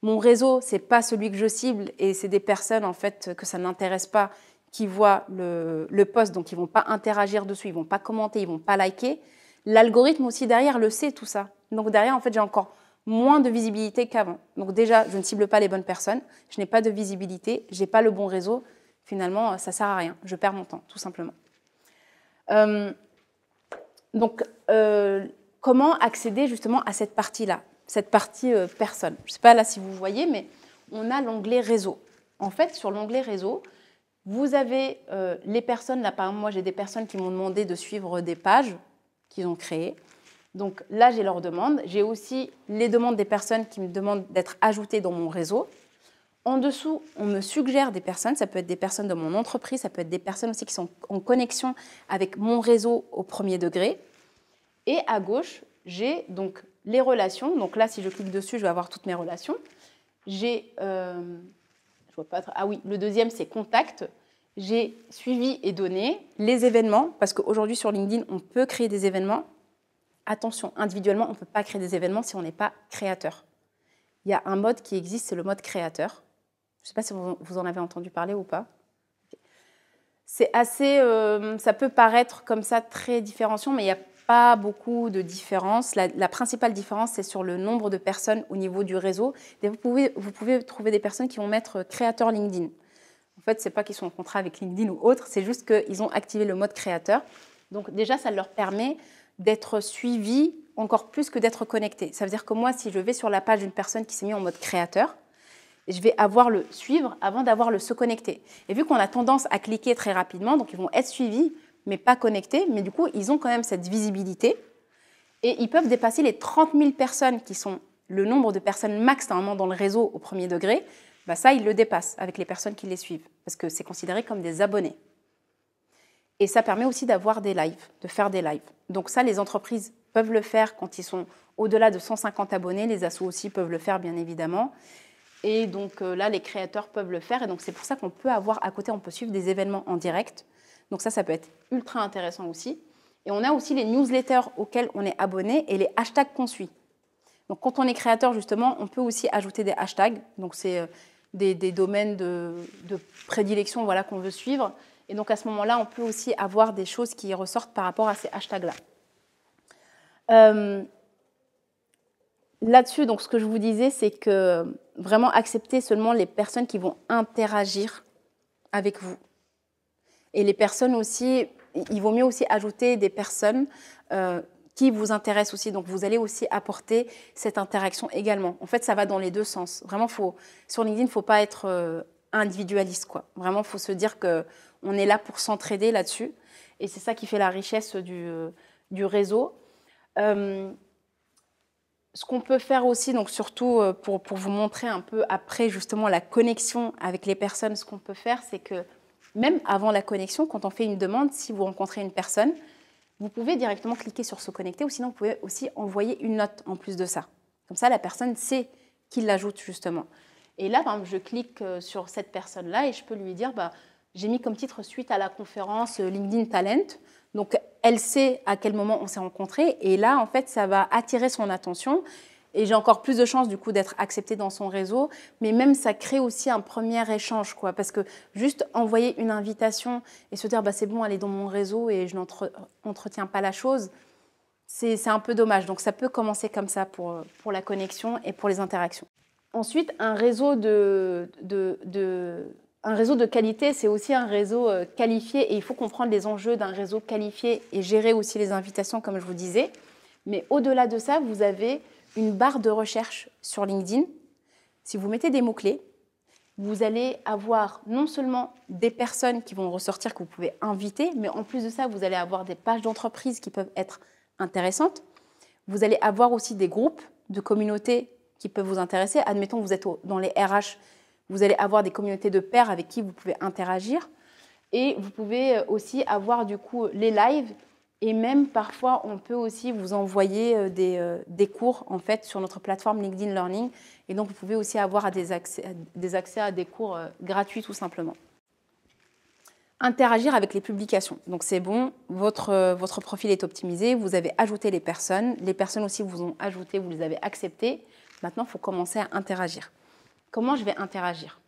Speaker 1: mon réseau, ce n'est pas celui que je cible, et c'est des personnes, en fait, que ça n'intéresse pas, qui voient le post, donc ils ne vont pas interagir dessus, ils ne vont pas commenter, ils ne vont pas liker. L'algorithme aussi, derrière, le sait, tout ça. Donc, derrière, en fait, j'ai encore moins de visibilité qu'avant. Donc déjà, je ne cible pas les bonnes personnes, je n'ai pas de visibilité, je n'ai pas le bon réseau. Finalement, ça ne sert à rien, je perds mon temps, tout simplement. Comment accéder justement à cette partie-là, cette partie personne? Je ne sais pas là si vous voyez, mais on a l'onglet réseau. En fait, sur l'onglet réseau, vous avez les personnes, là par exemple, moi j'ai des personnes qui m'ont demandé de suivre des pages qu'ils ont créées. Donc là, j'ai leurs demandes. J'ai aussi les demandes des personnes qui me demandent d'être ajoutées dans mon réseau. En dessous, on me suggère des personnes. Ça peut être des personnes de mon entreprise, ça peut être des personnes aussi qui sont en connexion avec mon réseau au premier degré. Et à gauche, j'ai donc les relations. Donc là, si je clique dessus, je vais avoir toutes mes relations. J'ai, je vois pas, ah oui, le deuxième, c'est contact. J'ai suivi et donné les événements, parce qu'aujourd'hui sur LinkedIn, on peut créer des événements. Attention, individuellement, on ne peut pas créer des événements si on n'est pas créateur. Il y a un mode qui existe, c'est le mode créateur. Je ne sais pas si vous en avez entendu parler ou pas. C'est assez, ça peut paraître comme ça très différenciant, mais il n'y a pas beaucoup de différence. La principale différence, c'est sur le nombre de personnes au niveau du réseau. Et vous pouvez trouver des personnes qui vont mettre créateur LinkedIn. En fait, ce n'est pas qu'ils sont en contrat avec LinkedIn ou autre, c'est juste qu'ils ont activé le mode créateur. Donc déjà, ça leur permet d'être suivi encore plus que d'être connecté. Ça veut dire que moi, si je vais sur la page d'une personne qui s'est mise en mode créateur, je vais avoir le suivre avant d'avoir le se connecter. Et vu qu'on a tendance à cliquer très rapidement, donc ils vont être suivis, mais pas connectés, mais du coup, ils ont quand même cette visibilité et ils peuvent dépasser les 30 000 personnes qui sont le nombre de personnes max normalement dans le réseau au premier degré. Bah ça, ils le dépassent avec les personnes qui les suivent parce que c'est considéré comme des abonnés. Et ça permet aussi d'avoir des lives, de faire des lives. Donc ça, les entreprises peuvent le faire quand ils sont au-delà de 150 abonnés. Les assos aussi peuvent le faire, bien évidemment. Et donc là, les créateurs peuvent le faire. Et donc c'est pour ça qu'on peut avoir à côté, on peut suivre des événements en direct. Donc ça peut être ultra intéressant aussi. Et on a aussi les newsletters auxquels on est abonné et les hashtags qu'on suit. Donc quand on est créateur, justement, on peut aussi ajouter des hashtags. Donc c'est des domaines de prédilection, voilà, qu'on veut suivre. Et donc à ce moment-là, on peut aussi avoir des choses qui ressortent par rapport à ces hashtags-là. Là-dessus, donc ce que je vous disais, c'est que vraiment accepter seulement les personnes qui vont interagir avec vous. Et les personnes aussi, il vaut mieux aussi ajouter des personnes qui vous intéressent aussi. Donc, vous allez aussi apporter cette interaction également. En fait, ça va dans les deux sens. Vraiment, sur LinkedIn, il ne faut pas être individualiste, quoi. Vraiment, il faut se dire qu'on est là pour s'entraider là-dessus. Et c'est ça qui fait la richesse du réseau. Ce qu'on peut faire aussi, donc surtout pour vous montrer un peu après justement la connexion avec les personnes, ce qu'on peut faire, c'est que même avant la connexion, quand on fait une demande, si vous rencontrez une personne, vous pouvez directement cliquer sur se connecter ou sinon vous pouvez aussi envoyer une note en plus de ça. Comme ça, la personne sait qu'il l'ajoute justement. Et là, par exemple, je clique sur cette personne-là et je peux lui dire, j'ai mis comme titre suite à la conférence LinkedIn Talent. Donc, elle sait à quel moment on s'est rencontrés et là, en fait, ça va attirer son attention. Et j'ai encore plus de chances, du coup, d'être acceptée dans son réseau. Mais même, ça crée aussi un premier échange, quoi. Parce que juste envoyer une invitation et se dire, c'est bon, elle est dans mon réseau et je n'entretiens pas la chose, c'est un peu dommage. Donc, ça peut commencer comme ça pour la connexion et pour les interactions. Ensuite, un réseau de qualité, c'est aussi un réseau qualifié. Et il faut comprendre les enjeux d'un réseau qualifié et gérer aussi les invitations, comme je vous disais. Mais au-delà de ça, vous avez une barre de recherche sur LinkedIn. Si vous mettez des mots-clés, vous allez avoir non seulement des personnes qui vont ressortir que vous pouvez inviter, mais en plus de ça, vous allez avoir des pages d'entreprise qui peuvent être intéressantes. Vous allez avoir aussi des groupes de communautés qui peuvent vous intéresser. Admettons que vous êtes dans les RH, vous allez avoir des communautés de pairs avec qui vous pouvez interagir. Et vous pouvez aussi avoir du coup les lives. Et même parfois, on peut aussi vous envoyer des cours en fait sur notre plateforme LinkedIn Learning. Et donc, vous pouvez aussi avoir des accès à des cours gratuits tout simplement. Interagir avec les publications. Donc, c'est bon, votre profil est optimisé, vous avez ajouté les personnes aussi vous ont ajouté, vous les avez acceptées. Maintenant, il faut commencer à interagir. Comment je vais interagir?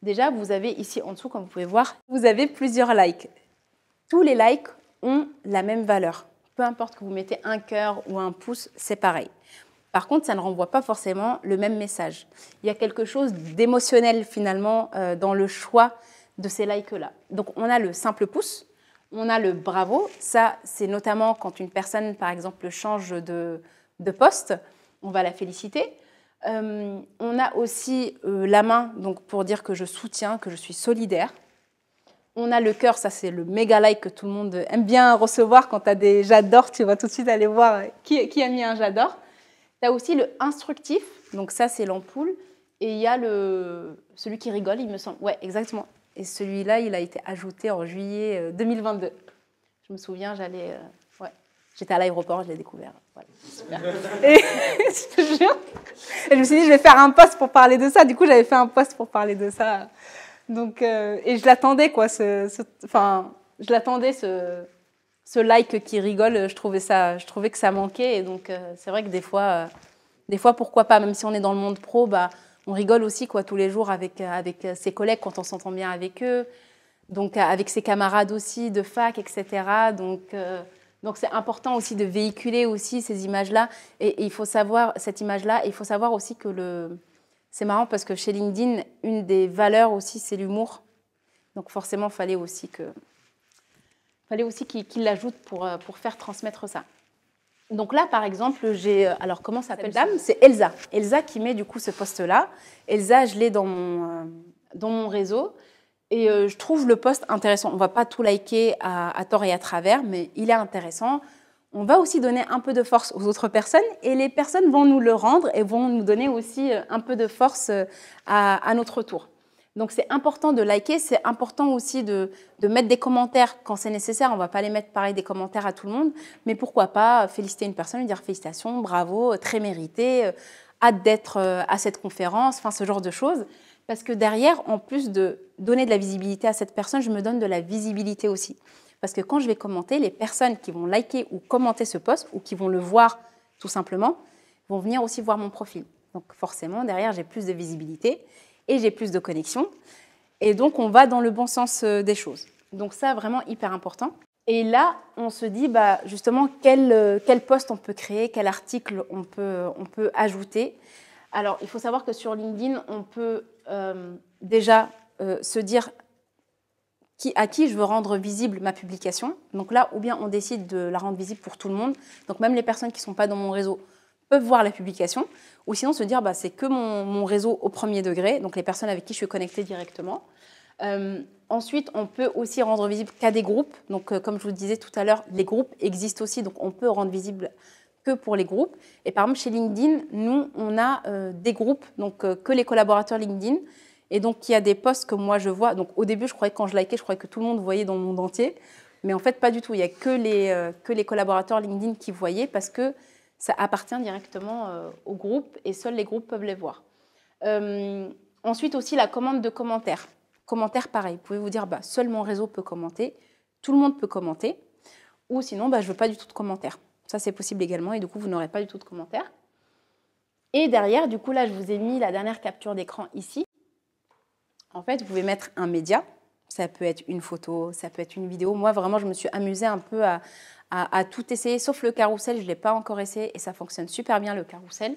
Speaker 1: Déjà, vous avez ici en dessous, comme vous pouvez voir, vous avez plusieurs likes. Tous les likes ont la même valeur. Peu importe que vous mettez un cœur ou un pouce, c'est pareil. Par contre, ça ne renvoie pas forcément le même message. Il y a quelque chose d'émotionnel finalement dans le choix de ces likes-là. Donc, on a le simple pouce, on a le bravo. Ça, c'est notamment quand une personne, par exemple, change de poste, on va la féliciter. On a aussi la main, donc pour dire que je soutiens, que je suis solidaire. On a le cœur, ça c'est le méga like que tout le monde aime bien recevoir. Quand tu as des j'adore, tu vas tout de suite aller voir qui a mis un j'adore. Tu as aussi le instructif, donc ça c'est l'ampoule. Et il y a celui qui rigole, il me semble. Ouais, exactement. Et celui-là, il a été ajouté en juillet 2022. Je me souviens, j'étais à l'aéroport, je l'ai découvert. Voilà, super. Et je te jure, et je me suis dit, je vais faire un post pour parler de ça. Du coup, j'avais fait un post pour parler de ça. Donc, et je l'attendais, quoi. Je l'attendais, ce like qui rigole. Je trouvais que ça manquait. Et donc, c'est vrai que des fois, pourquoi pas, même si on est dans le monde pro, on rigole aussi, quoi, tous les jours avec ses collègues quand on s'entend bien avec eux. Donc, avec ses camarades aussi de fac, etc. Donc, c'est important aussi de véhiculer aussi ces images-là. Et il faut savoir, cette image-là, il faut savoir aussi que c'est marrant parce que chez LinkedIn, une des valeurs aussi, c'est l'humour. Donc, forcément, il fallait aussi qu'il l'ajoute pour faire transmettre ça. Donc là, par exemple, alors, comment s'appelle cette dame? C'est Elsa. Elsa qui met du coup ce post-là. Elsa, je l'ai dans mon réseau. Et je trouve le post intéressant. On ne va pas tout liker à tort et à travers, mais il est intéressant. On va aussi donner un peu de force aux autres personnes et les personnes vont nous le rendre et vont nous donner aussi un peu de force à notre tour. Donc, c'est important de liker, c'est important aussi de mettre des commentaires quand c'est nécessaire. On ne va pas les mettre pareil des commentaires à tout le monde, mais pourquoi pas féliciter une personne, lui dire félicitations, bravo, très mérité, hâte d'être à cette conférence, enfin ce genre de choses. Parce que derrière, en plus de donner de la visibilité à cette personne, je me donne de la visibilité aussi. Parce que quand je vais commenter, les personnes qui vont liker ou commenter ce post, ou qui vont le voir tout simplement, vont venir aussi voir mon profil. Donc forcément, derrière, j'ai plus de visibilité et j'ai plus de connexion. Et donc, on va dans le bon sens des choses. Donc ça, vraiment hyper important. Et là, on se dit justement quel post on peut créer, quel article on peut ajouter. Alors, il faut savoir que sur LinkedIn, on peut déjà se dire à qui je veux rendre visible ma publication. Donc là, ou bien on décide de la rendre visible pour tout le monde. Donc même les personnes qui ne sont pas dans mon réseau peuvent voir la publication. Ou sinon se dire, c'est que mon réseau au premier degré, donc les personnes avec qui je suis connectée directement. Ensuite, on peut aussi rendre visible qu'à des groupes. Donc comme je vous disais tout à l'heure, les groupes existent aussi, donc on peut rendre visible que pour les groupes. Et par exemple, chez LinkedIn, nous, on a des groupes, donc que les collaborateurs LinkedIn. Et donc, il y a des posts que moi, je vois. Donc, au début, quand je likais, je croyais que tout le monde voyait dans le monde entier. Mais en fait, pas du tout. Il n'y a que les collaborateurs LinkedIn qui voyaient parce que ça appartient directement au groupe et seuls les groupes peuvent les voir. Ensuite, aussi, la commande de commentaires. Commentaires, pareil. Vous pouvez vous dire, seul mon réseau peut commenter. Tout le monde peut commenter. Ou sinon, je ne veux pas du tout de commentaires. Ça, c'est possible également. Et du coup, vous n'aurez pas du tout de commentaires. Et derrière, du coup, là, je vous ai mis la dernière capture d'écran ici. En fait, vous pouvez mettre un média. Ça peut être une photo, ça peut être une vidéo. Moi, vraiment, je me suis amusée un peu à tout essayer, sauf le carrousel. Je ne l'ai pas encore essayé et ça fonctionne super bien, le carrousel.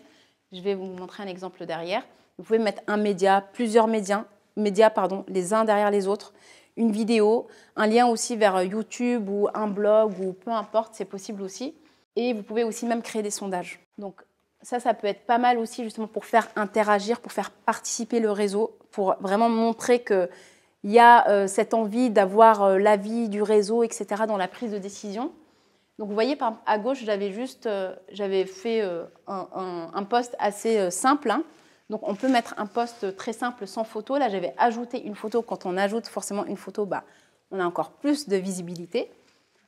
Speaker 1: Je vais vous montrer un exemple derrière. Vous pouvez mettre un média, plusieurs médias, les uns derrière les autres. Une vidéo, un lien aussi vers YouTube ou un blog ou peu importe, c'est possible aussi. Et vous pouvez aussi même créer des sondages. Donc, ça peut être pas mal aussi justement pour faire interagir, pour faire participer le réseau, pour vraiment montrer qu'il y a cette envie d'avoir l'avis du réseau, etc. dans la prise de décision. Donc vous voyez, à gauche, j'avais fait un post assez simple. Hein. Donc on peut mettre un post très simple sans photo. Là, j'avais ajouté une photo. Quand on ajoute forcément une photo, on a encore plus de visibilité.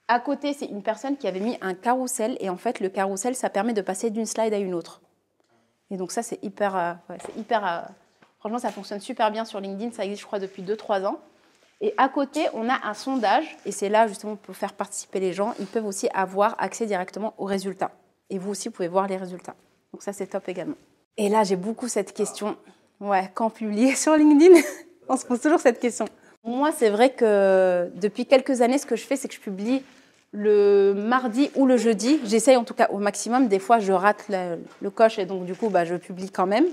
Speaker 1: À côté, c'est une personne qui avait mis un carrousel. Et en fait, le carrousel, ça permet de passer d'une slide à une autre. Et donc ça, c'est hyper... franchement, ça fonctionne super bien sur LinkedIn. Ça existe, je crois, depuis 2-3 ans. Et à côté, on a un sondage. Et c'est là, justement, pour faire participer les gens. Ils peuvent aussi avoir accès directement aux résultats. Et vous aussi, vous pouvez voir les résultats. Donc ça, c'est top également. Et là, j'ai beaucoup cette question. Quand publier sur LinkedIn? On se pose toujours cette question. Moi, c'est vrai que depuis quelques années, ce que je fais, c'est que je publie le mardi ou le jeudi. J'essaye en tout cas au maximum. Des fois, je rate le coche et donc du coup, je publie quand même.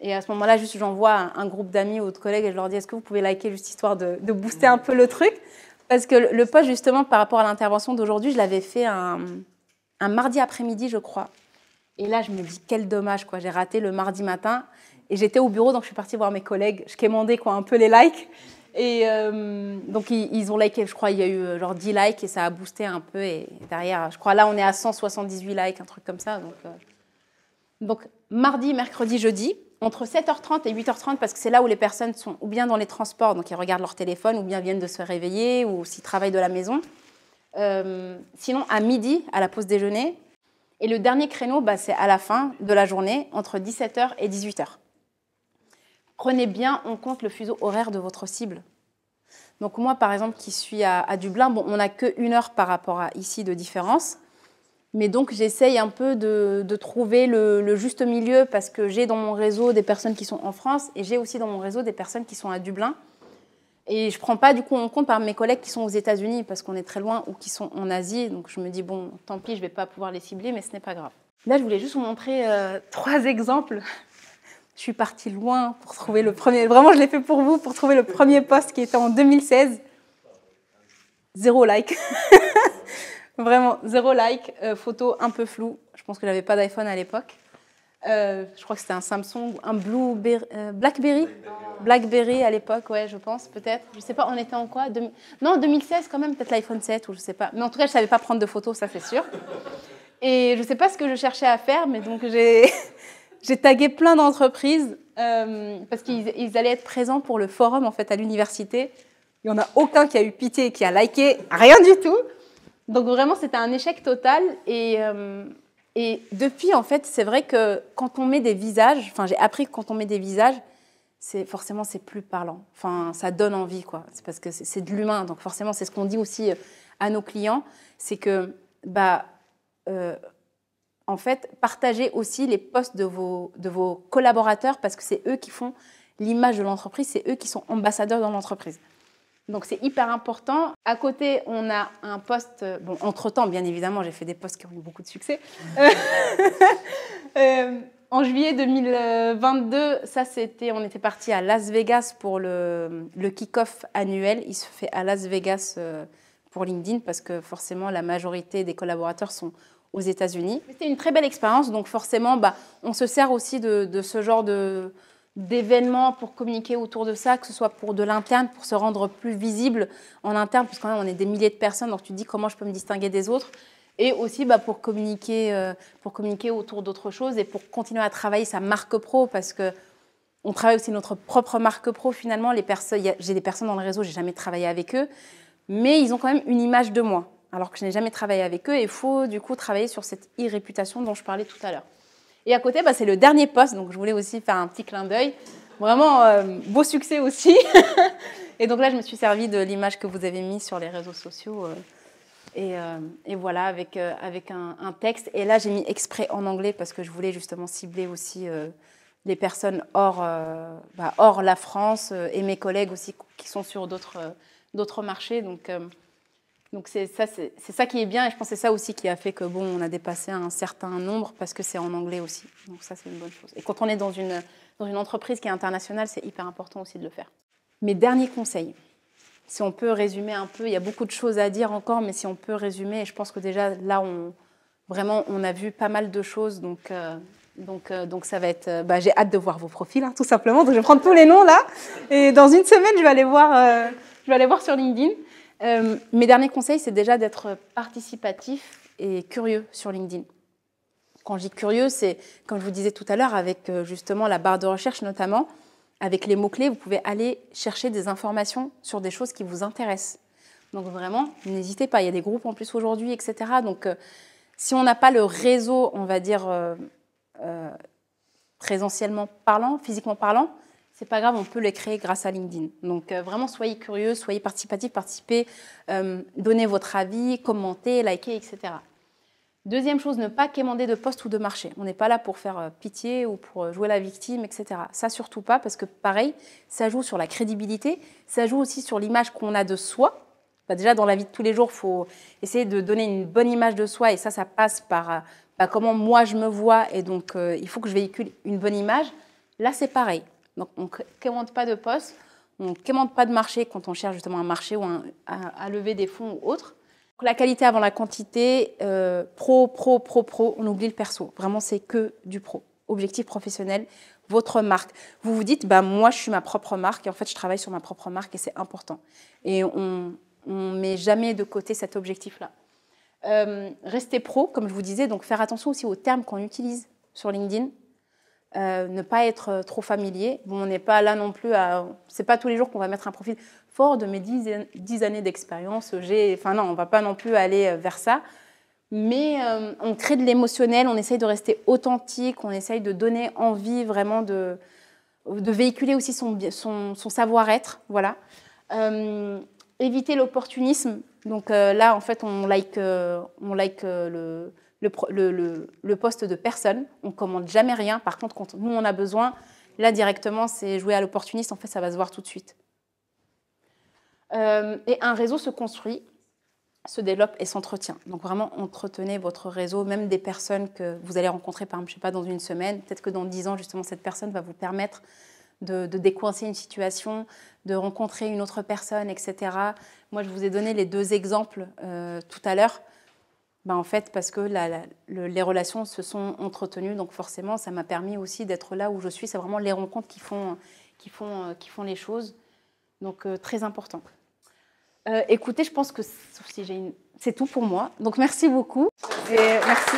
Speaker 1: Et à ce moment-là, juste j'envoie un groupe d'amis ou de collègues et je leur dis est-ce que vous pouvez liker juste histoire de booster un peu le truc? Parce que le post, justement, par rapport à l'intervention d'aujourd'hui, je l'avais fait un mardi après-midi, je crois. Et là, je me dis quel dommage, quoi. J'ai raté le mardi matin et j'étais au bureau, donc je suis partie voir mes collègues. Je quémandais un peu les likes. Et donc, ils ont liké, je crois, il y a eu genre 10 likes et ça a boosté un peu. Et derrière, je crois, là, on est à 178 likes, un truc comme ça. Donc mardi, mercredi, jeudi, entre 7h30 et 8h30, parce que c'est là où les personnes sont ou bien dans les transports, donc ils regardent leur téléphone, ou bien viennent de se réveiller, ou s'ils travaillent de la maison. Sinon, à midi, à la pause déjeuner. Et le dernier créneau, c'est à la fin de la journée, entre 17h et 18h. Prenez bien en compte le fuseau horaire de votre cible. Donc moi, par exemple, qui suis à Dublin, on n'a que1 heure par rapport à ici de différence. Mais donc, j'essaye un peu de trouver le juste milieu parce que j'ai dans mon réseau des personnes qui sont en France et j'ai aussi dans mon réseau des personnes qui sont à Dublin. Et je ne prends pas du coup en compte par mes collègues qui sont aux États-Unis parce qu'on est très loin ou qui sont en Asie. Donc, je me dis, bon, tant pis, je ne vais pas pouvoir les cibler, mais ce n'est pas grave. Là, je voulais juste vous montrer 3 exemples. Je suis partie loin pour trouver le premier. Vraiment, je l'ai fait pour vous, pour trouver le premier post qui était en 2016. 0 like. Vraiment, 0 like. Photo un peu floue. Je pense que je n'avais pas d'iPhone à l'époque. Je crois que c'était un Samsung, un Blackberry. Blackberry à l'époque, ouais, je pense, peut-être. Je ne sais pas, on était en quoi? Non, 2016 quand même, peut-être l'iPhone 7 ou je ne sais pas. Mais en tout cas, je ne savais pas prendre de photos, ça c'est sûr. Et je ne sais pas ce que je cherchais à faire, mais donc j'ai tagué plein d'entreprises parce qu'ils allaient être présents pour le forum en fait, à l'université. Il n'y en a aucun qui a eu pitié et qui a liké, rien du tout. Donc vraiment, c'était un échec total. Et Et depuis, en fait, c'est vrai que quand on met des visages, enfin, j'ai appris que quand on met des visages, forcément, c'est plus parlant. Enfin, ça donne envie, quoi. C'est parce que c'est de l'humain. Donc, forcément, c'est ce qu'on dit aussi à nos clients, c'est que, en fait, partagez aussi les posts de vos collaborateurs parce que c'est eux qui font l'image de l'entreprise, c'est eux qui sont ambassadeurs dans l'entreprise. Donc, c'est hyper important. À côté, on a un post... Bon, entre-temps, bien évidemment, j'ai fait des posts qui ont eu beaucoup de succès. En juillet 2022, on était parti à Las Vegas pour le kick-off annuel. Il se fait à Las Vegas pour LinkedIn parce que forcément, la majorité des collaborateurs sont aux États-Unis. C'était une très belle expérience. Donc, forcément, on se sert aussi de ce genre d'événements pour communiquer autour de ça, que ce soit pour de l'interne, pour se rendre plus visible en interne, parce que quand même on est des milliers de personnes, donc tu te dis comment je peux me distinguer des autres, et aussi pour communiquer autour d'autres choses et pour continuer à travailler sa marque pro, parce que on travaille aussi notre propre marque pro finalement. J'ai des personnes dans le réseau, j'ai jamais travaillé avec eux, mais ils ont quand même une image de moi, alors que je n'ai jamais travaillé avec eux, et il faut du coup travailler sur cette e-réputation dont je parlais tout à l'heure. Et à côté, c'est le dernier post, donc je voulais aussi faire un petit clin d'œil. Vraiment, beau succès aussi. Et donc là, je me suis servie de l'image que vous avez mise sur les réseaux sociaux. Et voilà, avec un texte. Et là, j'ai mis exprès en anglais parce que je voulais justement cibler aussi les personnes hors la France et mes collègues aussi qui sont sur d'autres marchés. Donc c'est ça qui est bien, et je pense que c'est ça aussi qui a fait que on a dépassé un certain nombre parce que c'est en anglais aussi. Donc ça, c'est une bonne chose. Et quand on est dans une entreprise qui est internationale, c'est hyper important aussi de le faire. Mes derniers conseils, si on peut résumer un peu, il y a beaucoup de choses à dire encore, mais si on peut résumer, et je pense que déjà là, on a vu pas mal de choses, donc ça va être... j'ai hâte de voir vos profils, tout simplement. Donc je vais prendre tous les noms là, et dans une semaine, je vais aller voir sur LinkedIn. Mes derniers conseils, c'est déjà d'être participatif et curieux sur LinkedIn. Quand je dis curieux, c'est, comme je vous disais tout à l'heure, avec justement la barre de recherche notamment, avec les mots-clés, vous pouvez aller chercher des informations sur des choses qui vous intéressent. Donc vraiment, n'hésitez pas, il y a des groupes en plus aujourd'hui, etc. Donc si on n'a pas le réseau, on va dire, présentiellement parlant, physiquement parlant, c'est pas grave, on peut les créer grâce à LinkedIn. Donc vraiment, soyez curieux, soyez participatifs, participez, donnez votre avis, commentez, likez, etc. Deuxième chose, ne pas quémander de poste ou de marché. On n'est pas là pour faire pitié ou pour jouer la victime, etc. Ça, surtout pas, parce que pareil, ça joue sur la crédibilité, ça joue aussi sur l'image qu'on a de soi. Déjà, dans la vie de tous les jours, il faut essayer de donner une bonne image de soi, et ça passe par comment moi je me vois, et donc il faut que je véhicule une bonne image. Là, c'est pareil. Donc, on ne quémande pas de poste, on ne quémande pas de marché quand on cherche justement un marché ou à lever des fonds ou autre. Donc, la qualité avant la quantité, pro, on oublie le perso. Vraiment, c'est que du pro. Objectif professionnel, votre marque. Vous vous dites, moi, je suis ma propre marque et en fait, je travaille sur ma propre marque et c'est important. Et on ne met jamais de côté cet objectif-là. Restez pro, comme je vous disais, donc faire attention aussi aux termes qu'on utilise sur LinkedIn. Ne pas être trop familier. On n'est pas là non plus c'est pas tous les jours qu'on va mettre un profil fort de mes 10 années d'expérience. Non, on ne va pas non plus aller vers ça. Mais on crée de l'émotionnel, on essaye de rester authentique, on essaye de donner envie vraiment de véhiculer aussi son savoir-être. Voilà. Éviter l'opportunisme. Donc là, en fait, on like le poste de personne. On ne commande jamais rien. Par contre, quand nous, on a besoin, là, directement, c'est jouer à l'opportuniste. En fait, ça va se voir tout de suite. Et un réseau se construit, se développe et s'entretient. Donc, vraiment, entretenez votre réseau, même des personnes que vous allez rencontrer, par exemple, je ne sais pas, dans une semaine. Peut-être que dans 10 ans, justement, cette personne va vous permettre de décoincer une situation, de rencontrer une autre personne, etc. Moi, je vous ai donné les 2 exemples tout à l'heure. En fait, parce que les relations se sont entretenues, donc forcément, ça m'a permis aussi d'être là où je suis. C'est vraiment les rencontres qui font les choses. Donc, très important. Écoutez, je pense que c'est tout pour moi. Donc, merci beaucoup. Et merci.